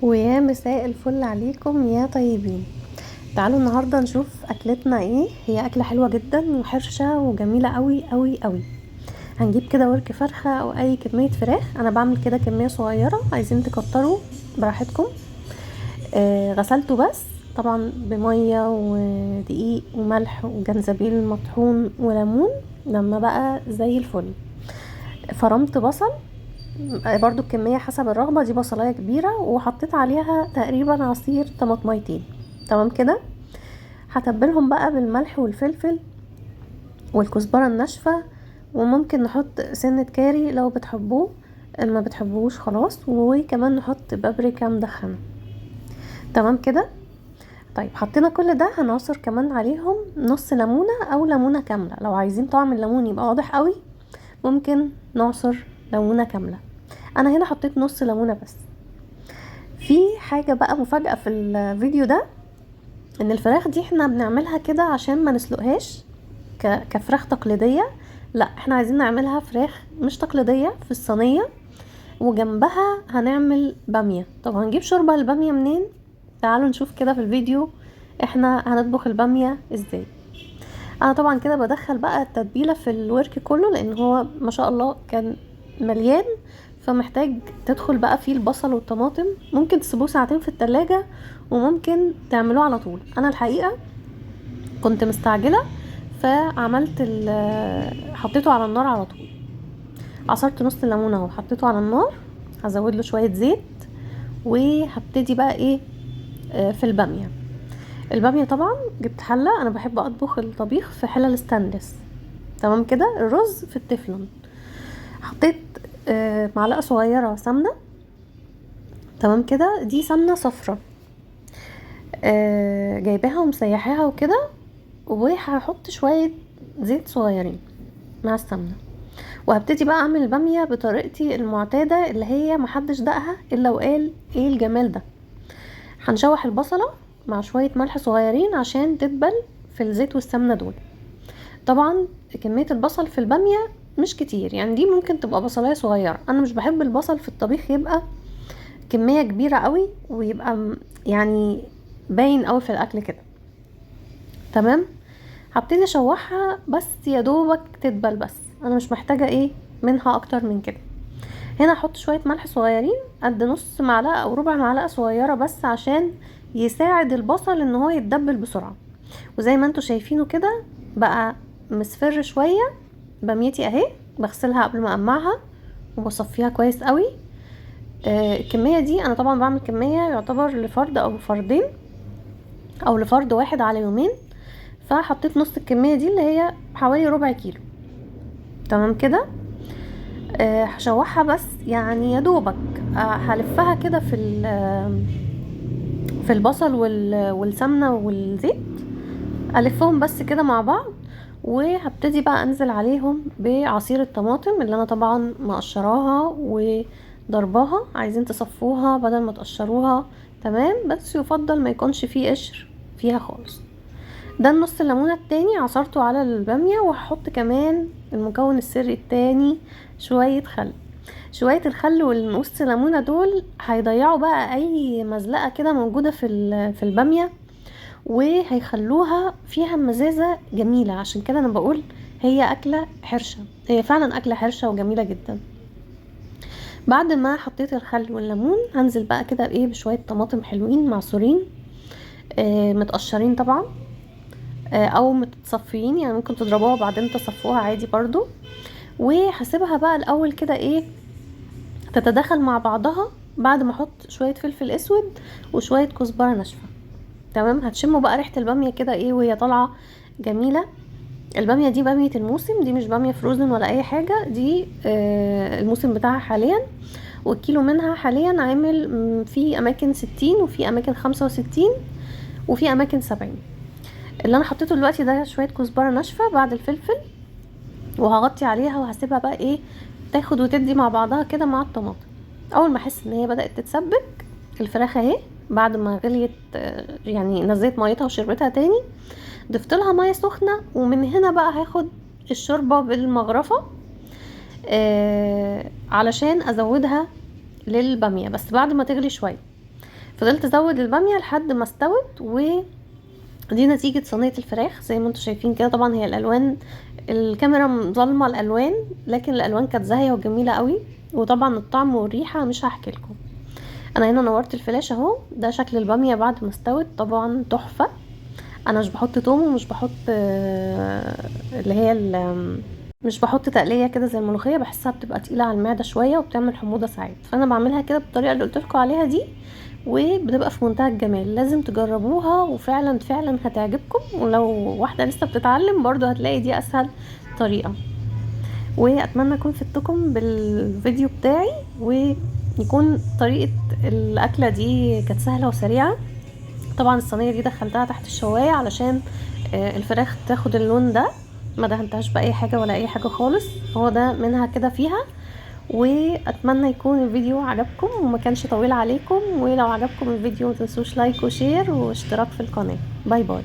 ويا مساء الفل عليكم يا طيبين. تعالوا النهارده نشوف اكلتنا ايه. هي اكله حلوه جدا وحرشه وجميله قوي قوي قوي. هنجيب كده ورك فرخه او اي كميه فراخ. انا بعمل كده كميه صغيره، عايزين تكتروا براحتكم. غسلته بس طبعا بميه ودقيق وملح وجنزبيل مطحون وليمون لما بقى زي الفل. فرمت بصل برضو الكمية حسب الرغبة، دي بصلاية كبيرة وحطيت عليها تقريبا عصير طماطميتين. تمام كده. هتبلهم بقى بالملح والفلفل والكزبرة الناشفة، وممكن نحط سنة كاري لو بتحبوه، ما بتحبوش خلاص، وكمان نحط بابريكا مدخنة. تمام كده. طيب حطينا كل ده، هنعصر كمان عليهم نص ليمونة او ليمونة كاملة. لو عايزين طعم الليمون يبقى واضح قوي ممكن نعصر ليمونة كاملة. انا هنا حطيت نص ليمونة بس. في حاجة بقى مفاجأة في الفيديو ده، ان الفراخ دي احنا بنعملها كده عشان ما نسلقهاش كفراخ تقليدية. لا، احنا عايزين نعملها فراخ مش تقليدية في الصينية، وجنبها هنعمل بامية. طب هنجيب شوربة البامية منين؟ تعالوا نشوف كده في الفيديو احنا هنطبخ البامية ازاي. انا طبعا كده بدخل بقى التتبيلة في الورك كله، لان هو ما شاء الله كان مليان، فمحتاج تدخل بقى فيه البصل والطماطم. ممكن تسيبوه ساعتين في التلاجة وممكن تعملوه على طول. انا الحقيقة كنت مستعجلة فعملت حطيته على النار على طول. عصرت نص الليمونة اهو، حطيته على النار. هزود له شوية زيت وهبتدي بقى ايه في البامية. البامية طبعا جبت حلة، انا بحب اطبخ الطبيخ في حلة الستانلس. تمام كده. الرز في التeflon. حطيت معلقة صغيرة سمنة. تمام كده. دي سمنة صفرة جايباها ومسيحاها وكده، وهحط شوية زيت صغيرين مع السمنة. وهبتدي بقى اعمل البامية بطريقتي المعتادة اللي هي محدش دقها الا وقال ايه الجمال ده. هنشوح البصلة مع شوية ملح صغيرين عشان تدبل في الزيت والسمنة دول. طبعا كمية البصل في البامية مش كتير، يعني دي ممكن تبقى بصلاية صغيرة. انا مش بحب البصل في الطبيخ يبقى كمية كبيرة قوي ويبقى يعني باين قوي في الاكل كده. تمام. هبتدي اشوحها بس يا دوبك تدبل، بس انا مش محتاجة ايه منها اكتر من كده. هنا احط شوية ملح صغيرين قد نص معلقة او ربع معلقة صغيرة، بس عشان يساعد البصل ان هو يتدبل بسرعة. وزي ما انتوا شايفينه كده بقى مصفر شوية. باميتي اهي بغسلها قبل ما اقمعها وبصفيها كويس قوي. الكمية دي انا طبعا بعمل كمية يعتبر لفرد او فردين او لفرد واحد على يومين، فحطيت نص الكمية دي اللي هي حوالي ربع كيلو. تمام كده. هشوحها بس يعني يا دوبك. هلفها كده في البصل والسمنة والزيت، الفهم بس كده مع بعض. وهبتدي بقى انزل عليهم بعصير الطماطم اللي انا طبعا مقشراها وضرباها. عايزين تصفوها بدل ما تقشروها تمام، بس يفضل ما يكونش فيه قشر فيها خالص. ده النص الليمونة التاني عصرته على البامية. وهحط كمان المكون السري التاني شوية خل. شوية الخل والنص ليمونة دول هيضيعوا بقى اي مزلقة كده موجودة في البامية، وهيخلوها فيها مزازة جميلة. عشان كده انا بقول هي اكلة حرشة، هي فعلا اكلة حرشة وجميلة جدا. بعد ما حطيت الخل والليمون هنزل بقى كده بايه بشوية طماطم حلوين معصورين متقشرين طبعا، او متصفيين، يعني ممكن تضربوها وبعدين تصفوها عادي برضو. وهسيبها بقى الاول كده ايه تتداخل مع بعضها. بعد ما احط شوية فلفل اسود وشوية كزبرة ناشفة. تمام. هتشموا بقى ريحة البامية كده ايه وهي طالعة جميلة. البامية دي بامية الموسم، دي مش بامية فروزن ولا اي حاجة. دي الموسم بتاعها حاليا، والكيلو منها حاليا عامل في اماكن 60 وفي اماكن 65 وفي اماكن 70. اللي انا حطيته دلوقتي ده شوية كزبرة ناشفة بعد الفلفل، وهغطي عليها وهسيبها بقى ايه تاخد وتدي مع بعضها كده مع الطماطم. اول ما احس ان هي بدأت تتسبك الفراخ اهي بعد ما غليت، يعني نزلت ميتها وشربتها تاني، ضفت لها ميه سخنه. ومن هنا بقى هاخد الشوربه بالمغرفه علشان ازودها للباميه بس بعد ما تغلي شويه. فضلت ازود الباميه لحد ما استوت. ودي نتيجه صينيه الفراخ زي ما انتم شايفين كده. طبعا هي الالوان الكاميرا مظلمه الالوان، لكن الالوان كانت زاهيه وجميله قوي، وطبعا الطعم والريحه مش هحكي لكم. انا هنا نورت الفلاش اهو، ده شكل الباميه بعد ما استوت، طبعا تحفه. انا مش بحط توم ومش بحط اللي هي مش بحط تقليه كده زي الملوخيه، بحسها بتبقى تقيله على المعده شويه وبتعمل حموضه ساعات، فانا بعملها كده بالطريقه اللي قلت لكم عليها دي، وبتبقى في منتهى الجمال. لازم تجربوها وفعلا فعلا هتعجبكم، ولو واحده لسه بتتعلم برضو هتلاقي دي اسهل طريقه. واتمنى اكون فدتكم بالفيديو بتاعي، ويكون طريقه الاكله دي كانت سهله وسريعه. طبعا الصينيه دي دخلتها تحت الشوايه علشان الفراخ تاخد اللون ده، ما دهنتهاش باي حاجه ولا اي حاجه خالص، هو ده منها كده فيها. واتمنى يكون الفيديو عجبكم وما كانش طويل عليكم، ولو عجبكم الفيديو ما تنسوش لايك وشير واشتراك في القناه. باي باي.